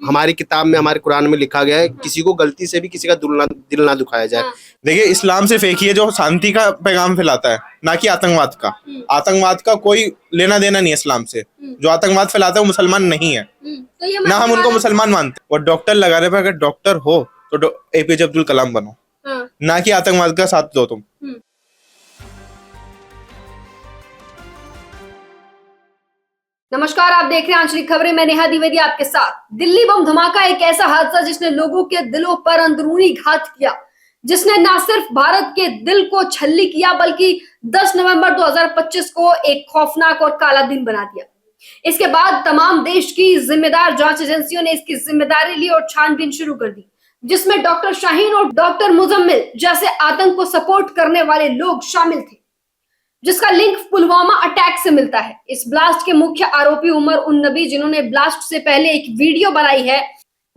हमारी किताब में, हमारे कुरान में लिखा गया है, किसी को गलती से भी किसी का दिल ना दुखाया जाए। देखिए, इस्लाम सिर्फ एक ही है जो शांति का पैगाम फैलाता है, ना कि आतंकवाद का। आतंकवाद का कोई लेना देना नहीं है इस्लाम से। जो आतंकवाद फैलाता है वो मुसलमान नहीं है, तो ये ना हम उनको मुसलमान मानते। और डॉक्टर लगाने पर, अगर डॉक्टर हो तो एपीजे अब्दुल कलाम बनो, ना कि आतंकवाद का साथ दो तुम। नमस्कार, आप देख रहे हैं आंचलिक खबरें। मैं नेहा द्विवेदी आपके साथ। दिल्ली बम धमाका एक ऐसा हादसा जिसने लोगों के दिलों पर अंदरूनी घात किया, जिसने न सिर्फ भारत के दिल को छल्ली किया बल्कि 10 नवंबर 2025 को एक खौफनाक और काला दिन बना दिया। इसके बाद तमाम देश की जिम्मेदार जांच एजेंसियों ने इसकी जिम्मेदारी ली और छानबीन शुरू कर दी, जिसमें डॉक्टर शाहीन और डॉक्टर मुजम्मिल जैसे आतंक को सपोर्ट करने वाले लोग शामिल थे, जिसका लिंक पुलवामा अटैक से मिलता है। इस ब्लास्ट के मुख्य आरोपी उमर उन नबी, जिन्होंने ब्लास्ट से पहले एक वीडियो बनाई है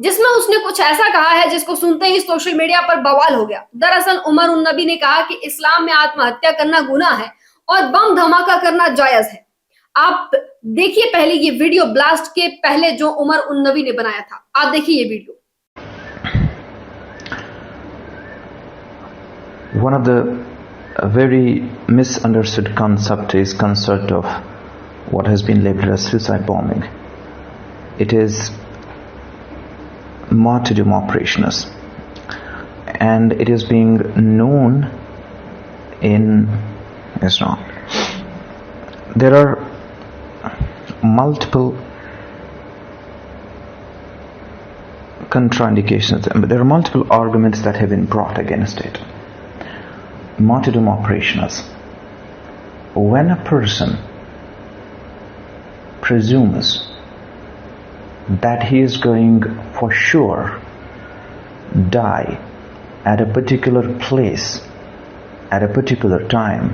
जिसमें उसने कुछ ऐसा कहा है जिसको सुनते ही सोशल मीडिया पर बवाल हो गया। दरअसल उमर उन नबी ने कहा कि इस्लाम में आत्महत्या करना गुनाह है और बम धमाका करना जायज है। आप देखिए पहले ये वीडियो, ब्लास्ट के पहले जो उमर उन नबी ने बनाया था। आप देखिए ये video. One of the very misunderstood concept is concept of what has been labeled as suicide bombing. It is martyrdom operations, and it is being known in Islam. There are multiple contraindications, there are multiple arguments that have been brought against it. Martyrdom operations: when a person presumes that he is going for sure die at a particular place at a particular time,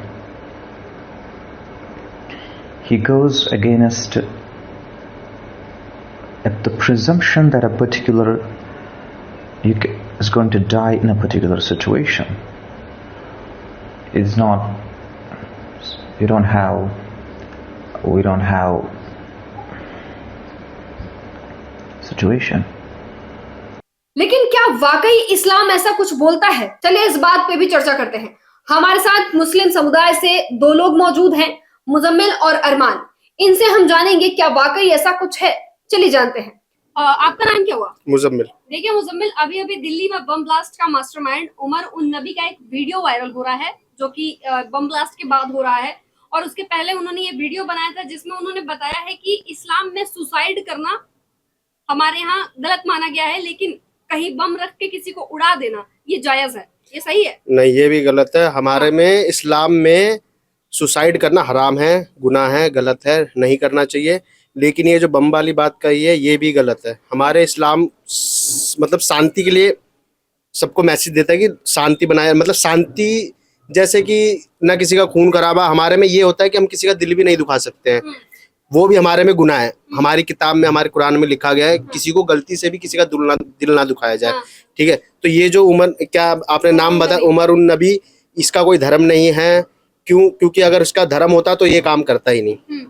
he goes against the presumption that a particular is going to die in a particular situation. It's not, we don't have situation. लेकिन क्या वाकई इस्लाम ऐसा कुछ बोलता है? चलिए इस बात पे भी चर्चा करते हैं। हमारे साथ मुस्लिम समुदाय से दो लोग मौजूद हैं, मुजम्मिल और अरमान। इनसे हम जानेंगे क्या वाकई ऐसा कुछ है। चलिए जानते हैं। आपका नाम क्या हुआ? मुजम्मिल। देखिए मुजम्मिल, अभी दिल्ली में बम ब्लास्ट का मास्टरमाइंड उमर उन नबी का एक वीडियो वायरल हो रहा है, जो कि बम ब्लास्ट के बाद हो रहा है। और उसके पहले उन्होंने ये वीडियो बनाया था जिसमें उन्होंने बताया है कि इस्लाम में सुसाइड करना हमारे यहाँ गलत माना गया है, लेकिन कहीं बम रख के किसी को उड़ा देना ये जायज है। ये सही है? नहीं, ये भी गलत है। हमारे में, इस्लाम में सुसाइड करना हराम है, गुनाह है, गलत है, नहीं करना चाहिए। लेकिन ये जो बम वाली बात कही है ये भी गलत है। हमारे इस्लाम मतलब शांति के लिए सबको मैसेज देता है कि शांति बनाए, मतलब शांति, जैसे कि ना किसी का खून खराबा। हमारे में ये होता है कि हम किसी का दिल भी नहीं दुखा सकते हैं, वो भी हमारे में गुनाह है। हमारी किताब में, हमारे कुरान में लिखा गया है, किसी को गलती से भी किसी का दिल ना दुखाया जाए। ठीक है, तो ये जो उमर, क्या आपने नाम बताया, उमर उन नबी, इसका कोई धर्म नहीं है। क्योंकि अगर इसका धर्म होता तो ये काम करता ही नहीं।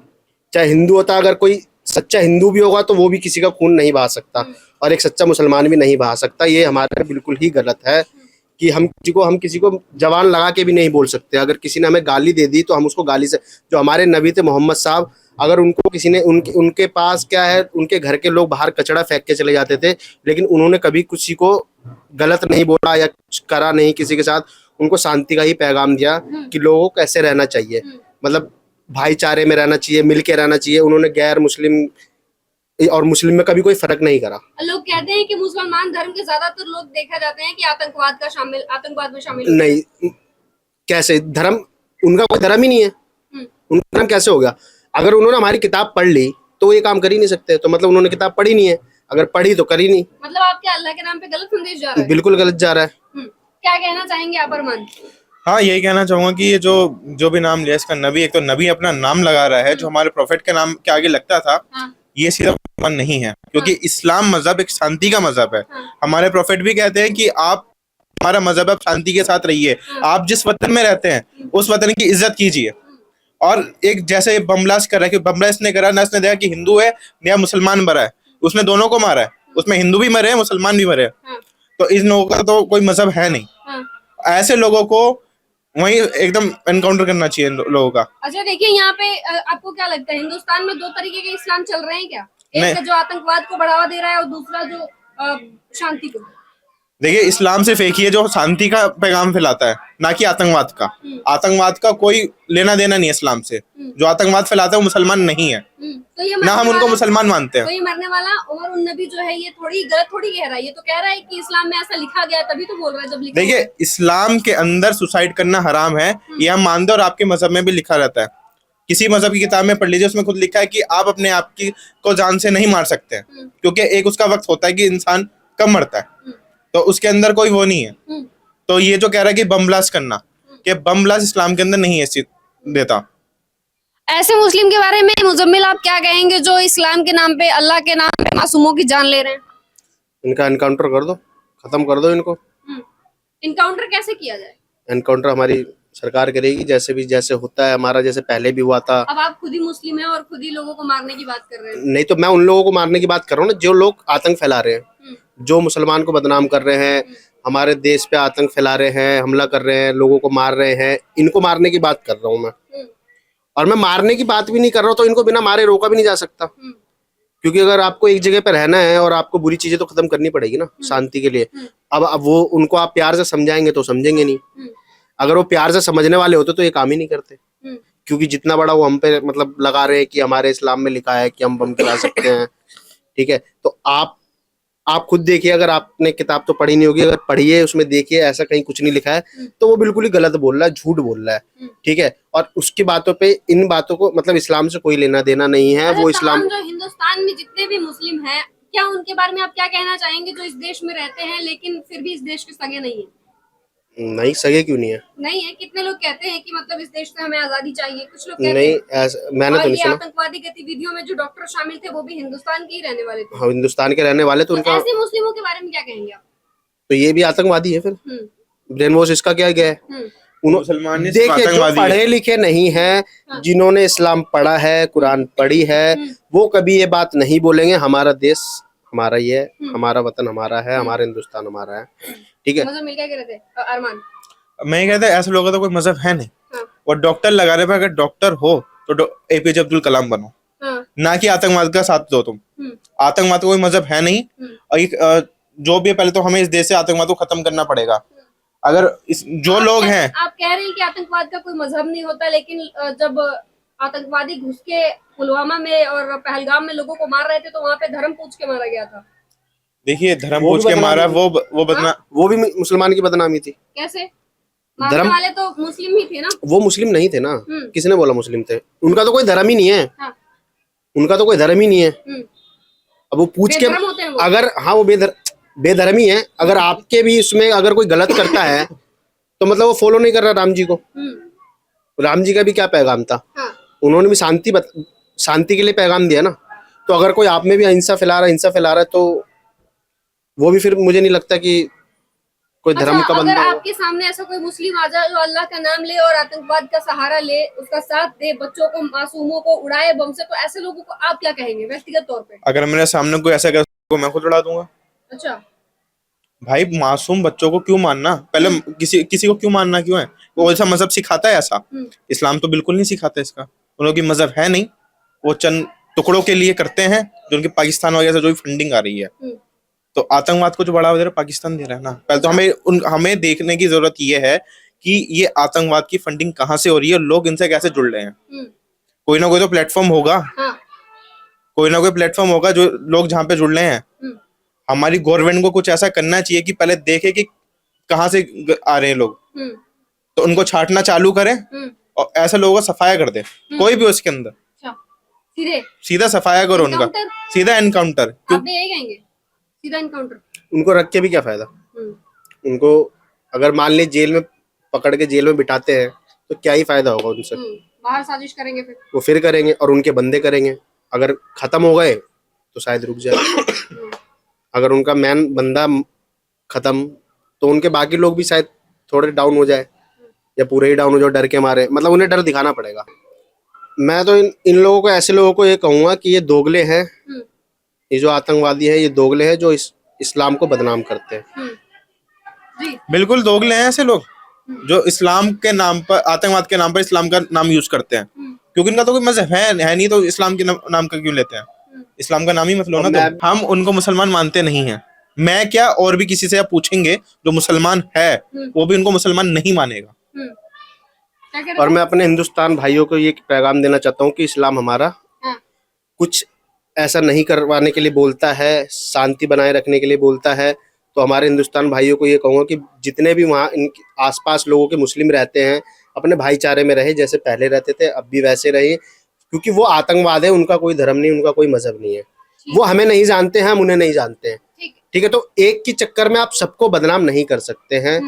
चाहे हिंदू होता, अगर कोई सच्चा हिंदू भी होगा तो वो भी किसी का खून नहीं बहा सकता, और एक सच्चा मुसलमान भी नहीं बहा सकता। ये हमारे बिल्कुल ही गलत है कि हम किसी को जवान लगा के भी नहीं बोल सकते। अगर किसी ने हमें गाली दे दी तो हम उसको गाली से, जो हमारे नबी थे मोहम्मद साहब, अगर उनको किसी ने, उनके पास क्या है, उनके घर के लोग बाहर कचरा फेंक के चले जाते थे, लेकिन उन्होंने कभी किसी को गलत नहीं बोला या करा नहीं किसी के साथ। उनको शांति का ही पैगाम दिया कि लोगों को कैसे रहना चाहिए, मतलब भाईचारे में रहना चाहिए, मिल के रहना चाहिए। उन्होंने गैर मुस्लिम और मुस्लिम में कभी कोई फर्क नहीं करा। लोग कहते हैं कि मुसलमान धर्म के ज्यादातर लोग देखा जाते हैं कि आतंकवाद में शामिल नहीं। कैसे धर्म? उनका कोई धर्म ही नहीं है, उनका धर्म कैसे हो गया? अगर उन्होंने हमारी किताब पढ़ ली तो ये काम कर ही नहीं सकते। तो मतलब उन्होंने किताब पढ़ी नहीं है, अगर पढ़ी तो करी नहीं। मतलब आपके अल्लाह के नाम पे गलत संदेश जा रहा है? बिल्कुल गलत जा रहा है। क्या कहना चाहेंगे आप अरमान? हाँ, यही कहना चाहूंगा कि ये जो भी नाम लिया इसका नबी, एक तो नबी अपना नाम लगा रहा है जो हमारे प्रोफेट के नाम के आगे लगता था। ये सीधा मुसलमान नहीं है, क्योंकि इस्लाम मजहब एक शांति का मजहब है। हमारे प्रोफेट भी कहते हैं कि आप, हमारा मजहब, आप शांति के साथ रहिए। आप जिस वतन में रहते हैं उस वतन की इज्जत कीजिए। और एक जैसे बम ब्लास्ट कर रहा है कि बम ब्लास्ट ने करा ना, इसने देखा कि हिंदू है या मुसलमान भरा है, उसने दोनों को मारा है। उसमें हिंदू भी मरे हैं, मुसलमान भी मरे हैं। हाँ, तो इन लोगों का तो कोई मजहब है नहीं। हाँ। ऐसे लोगों को वही एकदम एनकाउंटर करना चाहिए इन लोगों का। अच्छा देखिए यहाँ पे आपको क्या लगता है हिंदुस्तान में दो तरीके के इस्लाम चल रहे हैं क्या? एक नहीं। है जो आतंकवाद को बढ़ावा दे रहा है और दूसरा जो शांति को। देखिए, इस्लाम सिर्फ एक ही है जो शांति का पैगाम फैलाता है, ना कि आतंकवाद का। आतंकवाद का कोई लेना देना नहीं है इस्लाम से। जो आतंकवाद फैलाता है वो मुसलमान नहीं है, तो ये ना हम उनको मुसलमान मानते तो हैं। ये मरने वाला उमर उन नबी जो है ये थोड़ी गलत थोड़ी कह रहा है, ये तो कह रहा है कि इस्लाम में ऐसा लिखा गया तभी तो बोल रहा है जब लिखा देखिए, इस्लाम के अंदर सुसाइड करना हराम है, ये हम मानते हैं, और आपके मजहब में भी लिखा रहता है। किसी मजहब की किताब में पढ़ लीजिए, उसमें खुद लिखा है कि आप अपने आप की को जान से नहीं मार सकते हैं, क्योंकि एक उसका वक्त होता है कि इंसान कब मरता है, तो उसके अंदर कोई वो नहीं है। तो ये जो कह रहा है कि बम ब्लास्ट करना, कि बम ब्लास्ट इस्लाम के अंदर नहीं है देता। ऐसे मुस्लिम के बारे में मुजम्मिल आप क्या कहेंगे जो इस्लाम के नाम पे अल्लाह के नाम पे मासूमों की जान ले रहे हैं? इनका एनकाउंटर कर दो, खत्म कर दो इनको। इनकाउंटर कैसे किया जाए? एनकाउंटर हमारी सरकार करेगी, जैसे होता है हमारा, जैसे पहले भी हुआ था। अब आप खुद ही मुस्लिम हैं और खुद ही लोगों को मारने की बात कर रहे हैं। नहीं तो मैं उन लोगों को मारने की बात कर रहा हूँ ना, जो लोग आतंक फैला रहे हैं, जो मुसलमान को बदनाम कर रहे हैं, हमारे देश पे आतंक फैला रहे हैं, हमला कर रहे हैं, लोगों को मार रहे हैं, इनको मारने की बात कर रहा हूँ मैं। और मैं मारने की बात भी नहीं कर रहा हूँ, तो इनको बिना मारे रोका भी नहीं जा सकता, क्योंकि अगर आपको एक जगह पे रहना है और आपको बुरी चीजें तो खत्म करनी पड़ेगी ना शांति के लिए। अब वो उनको आप प्यार से समझाएंगे तो समझेंगे नहीं। अगर वो प्यार से समझने वाले होते तो ये काम ही नहीं करते, क्योंकि जितना बड़ा वो हम पे मतलब लगा रहे हैं कि हमारे इस्लाम में लिखा है कि हम बम गिरा सकते हैं, ठीक है। तो आप खुद देखिए, अगर आपने किताब तो पढ़ी नहीं होगी, अगर पढ़िए उसमें देखिए ऐसा कहीं कुछ नहीं लिखा है, तो वो बिल्कुल ही गलत बोल रहा है, झूठ बोल रहा है, ठीक है। और उसकी बातों पे इन बातों को मतलब इस्लाम से कोई लेना देना नहीं है। वो इस्लाम जो हिंदुस्तान में जितने भी मुस्लिम हैं, क्या उनके बारे में आप क्या कहना चाहेंगे जो इस देश में रहते हैं लेकिन फिर भी इस देश के सगे नहीं है? नहीं, सगे क्यों नहीं है? नहीं है, कितने लोग कहते हैं कि मतलब इस देश से हमें आजादी चाहिए, कुछ लोग कहते नहीं, हैं। ऐसा मैंने तो और नहीं ये सुना। आतंकवादी गतिविधियों में जो डॉक्टर शामिल थे वो भी हिंदुस्तान के ही रहने वाले थे। हाँ, हिंदुस्तान के रहने वाले, तो उनका ऐसे मुस्लिमों के बारे में क्या कहेंगे आप? तो ये भी आतंकवादी है फिर। ब्रेन वॉश इसका क्या गया है? मुसलमान ने सिर्फ देखिए, जो आतंकवादी है। पढ़े लिखे नहीं है, जिन्होंने इस्लाम पढ़ा है, कुरान पढ़ी है, वो कभी ये बात नहीं बोलेंगे हमारा देश हमारा ही है, हमारा वतन हमारा है, हमारा हिंदुस्तान हमारा है, ठीक है। मतलब मिल क्या कह रहे थे अरमान? मैं ये कहता है, ऐसे लोगों का तो कोई मजहब है नहीं। और डॉक्टर लगा रहे, अगर डॉक्टर हो तो एपीजे अब्दुल कलाम बनो, ना कि आतंकवाद का साथ दो तुम। आतंकवाद का कोई मजहब है नहीं। और जो भी है, पहले तो हमें इस देश से आतंकवाद को खत्म करना पड़ेगा। अगर जो लोग हैं, आप कह रहे हैं कि आतंकवाद का कोई मजहब नहीं होता, लेकिन जब आतंकवादी घुस के पुलवामा में और पहलगाम में लोगों को मार रहे थे तो वहाँ पे धर्म पूछ के मारा गया था। देखिए, धर्म पूछ के मारा, वो भी मुसलमान की बदनामी थी। कैसे? मारने वाले तो मुस्लिम ही थे ना। वो मुस्लिम नहीं थे ना, किसने बोला मुस्लिम थे? उनका तो कोई धर्म ही नहीं है। उनका तो कोई धर्म ही नहीं है। अब वो पूछ के अगर हाँ वो बेधर्मी है, अगर आपके भी इसमें अगर कोई गलत करता है तो मतलब वो फॉलो नहीं कर रहा राम जी को। राम जी का भी क्या पैगाम था? उन्होंने भी शांति के लिए पैगाम दिया ना। तो अगर कोई आप में भी हिंसा फैला रहा है तो वो भी फिर मुझे नहीं लगता कि कोई धर्म का बंदा। अगर आपके सामने ऐसा कोई मुस्लिम आ जाए जो अल्लाह का नाम ले और आतंकवाद का सहारा ले, उसका साथ दे, बच्चों को मासूमों को उड़ाए बम से, तो ऐसे लोगों को आप क्या कहेंगे व्यक्तिगत तौर पे? अगर मेरे सामने कोई ऐसा करे तो मैं खुद उड़ा दूंगा। अच्छा भाई, मासूम बच्चों को क्यों मारना? पहले किसी को क्यों मारना क्यों है? वो ऐसा मजहब सिखाता है ऐसा? इस्लाम तो बिल्कुल नहीं सिखाता इसका। उन लोगों की मजहब है नहीं, वो चंद टुकड़ों के लिए करते हैं, जो उनकी पाकिस्तान वगैरह से जो भी फंडिंग आ रही है। तो आतंकवाद को जो बढ़ावा दे रहा है पाकिस्तान दे रहा है ना। पहले तो हमें देखने की जरूरत ये है कि ये आतंकवाद की फंडिंग कहाँ से हो रही है और लोग इनसे कैसे जुड़ रहे हैं। कोई ना कोई तो प्लेटफॉर्म होगा, कोई ना कोई प्लेटफॉर्म होगा जो लोग जहाँ पे जुड़ रहे हैं। हमारी गवर्नमेंट को कुछ ऐसा करना चाहिए कि पहले देखे कि कहाँ से आ रहे हैं लोग, तो उनको छांटना चालू करें और ऐसे लोगों को सफाया कर दे। कोई भी उसके अंदर सीधा सफाया करो उनका, सीधा एनकाउंटर। सीधा एनकाउंटर। उनको रख के भी क्या फायदा? उनको अगर मान ली जेल में पकड़ के जेल में बिठाते हैं तो क्या ही फायदा होगा उनसे? बाहर साजिश करेंगे वो फिर करेंगे और उनके बंदे करेंगे। अगर खत्म हो गए तो शायद रुक जाए। अगर उनका मैन बंदा खत्म तो उनके बाकी लोग भी शायद थोड़े डाउन हो जाए या पूरे ही डाउन हो जाए डर के मारे। मतलब उन्हें डर दिखाना पड़ेगा। मैं तो इन लोगों को, ऐसे लोगों को ये कहूंगा कि ये दोगले हैं ये जो आतंकवादी है ये दोगले हैं जो इस्लाम को बदनाम करते हैं। जी बिल्कुल दोगले हैं ऐसे लोग जो इस्लाम के नाम पर, आतंकवाद के नाम पर इस्लाम का नाम यूज करते हैं, क्योंकि इनका तो कोई मजहब है नहीं, तो इस्लाम के नाम का क्यों लेते हैं? इस्लाम का नाम ही मत लो ना। तो हम उनको मुसलमान मानते नहीं हैं। मैं क्या, और भी किसी से आप पूछेंगे जो मुसलमान है, वो भी उनको मुसलमान नहीं मानेगा। क्या कह रहे और हो? मैं अपने हिंदुस्तान भाइयों को ये पैगाम देना चाहता हूँ कि इस्लाम हमारा हाँ, कुछ ऐसा नहीं करवाने के लिए बोलता है, शांति बनाए रखने के लिए बोलता है। तो हमारे हिंदुस्तान भाइयों को ये कहूँगा कि जितने भी वहाँ इनके आसपास लोगों के मुस्लिम रहते हैं, अपने भाईचारे में रहे, जैसे पहले रहते थे अब भी वैसे रहे, क्योंकि वो आतंकवाद है, उनका कोई धर्म नहीं, उनका कोई मजहब नहीं है। वो हमें नहीं जानते हैं, हम उन्हें नहीं जानते हैं। ठीक है। ठीक है, तो एक के चक्कर में आप सबको बदनाम नहीं कर सकते हैं।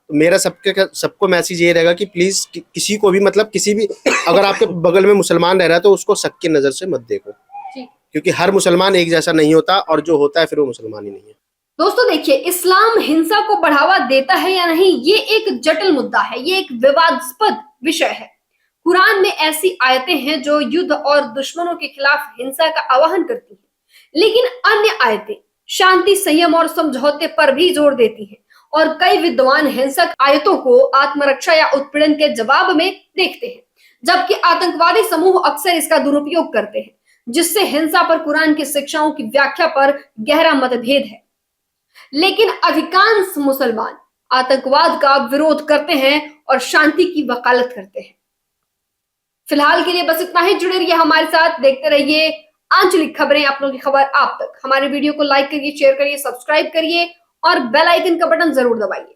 तो मेरा सबको मैसेज ये रहेगा कि प्लीज किसी को भी, मतलब किसी भी, अगर आपके बगल में मुसलमान रह रहा है तो उसको शक की नजर से मत देखो, ठीक। क्योंकि हर मुसलमान एक जैसा नहीं होता, और जो होता है फिर वो मुसलमान ही नहीं है। दोस्तों देखिए, इस्लाम हिंसा को बढ़ावा देता है या नहीं, ये एक जटिल मुद्दा है, ये एक विवादास्पद विषय है। कुरान में ऐसी आयतें हैं जो युद्ध और दुश्मनों के खिलाफ हिंसा का आह्वान करती हैं, लेकिन अन्य आयतें शांति, संयम और समझौते पर भी जोर देती हैं। और कई विद्वान हिंसक आयतों को आत्मरक्षा या उत्पीड़न के जवाब में देखते हैं, जबकि आतंकवादी समूह अक्सर इसका दुरुपयोग करते हैं, जिससे हिंसा पर कुरान की शिक्षाओं की व्याख्या पर गहरा मतभेद है। लेकिन अधिकांश मुसलमान आतंकवाद का विरोध करते हैं और शांति की वकालत करते हैं। फिलहाल के लिए बस इतना ही। जुड़े रहिए हमारे साथ, देखते रहिए आंचलिक खबरें, आप लोगों की खबर आप तक। हमारे वीडियो को लाइक करिए, शेयर करिए, सब्सक्राइब करिए और बेल आइकन का बटन जरूर दबाइए।